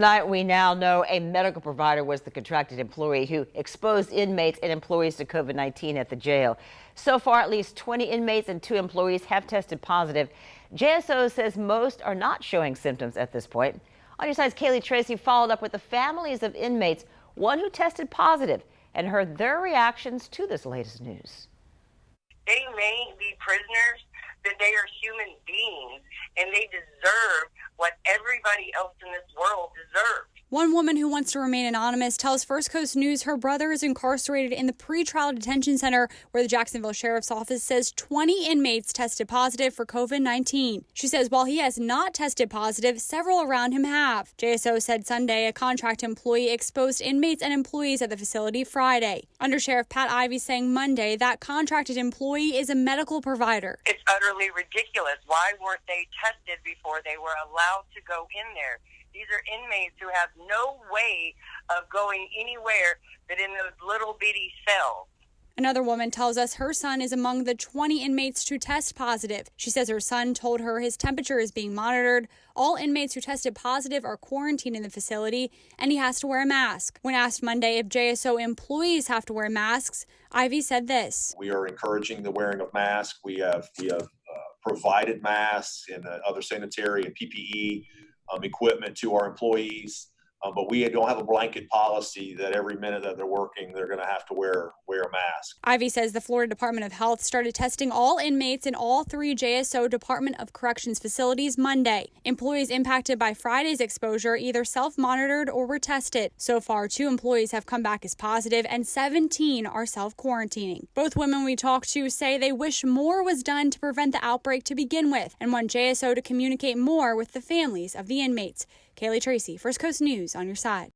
Tonight, we now know a medical provider was the contracted employee who exposed inmates and employees to COVID-19 at the jail. So far, at least 20 inmates and 2 employees have tested positive. JSO says most are not showing symptoms at this point. On your side's Kaylee Tracy followed up with the families of inmates, one who tested positive, and heard their reactions to this latest news. They may be prisoners, but they are human beings, and they deserve what everybody else in this world deserves. One woman who wants to remain anonymous tells First Coast News her brother is incarcerated in the pretrial detention center where the Jacksonville Sheriff's Office says 20 inmates tested positive for COVID-19. She says while he has not tested positive, several around him have. JSO said Sunday a contract employee exposed inmates and employees at the facility Friday. Under Sheriff Pat Ivey saying Monday that contracted employee is a medical provider. It's utterly ridiculous. Why weren't they tested before they were allowed to go in there? These are inmates who have no way of going anywhere but in those little bitty cells. Another woman tells us her son is among the 20 inmates to test positive. She says her son told her his temperature is being monitored. All inmates who tested positive are quarantined in the facility, and he has to wear a mask. When asked Monday if JSO employees have to wear masks, Ivey said this. We are encouraging the wearing of masks. We have provided masks and other sanitary and PPE equipment to our employees, but we don't have a blanket policy that every minute that they're working, they're going to have to wear a mask. Ivey says the Florida Department of Health started testing all inmates in all 3 JSO Department of Corrections facilities Monday. Employees impacted by Friday's exposure either self-monitored or were tested. So far, 2 employees have come back as positive and 17 are self-quarantining. Both women we talked to say they wish more was done to prevent the outbreak to begin with and want JSO to communicate more with the families of the inmates. Kaylee Tracy, First Coast News, on your side.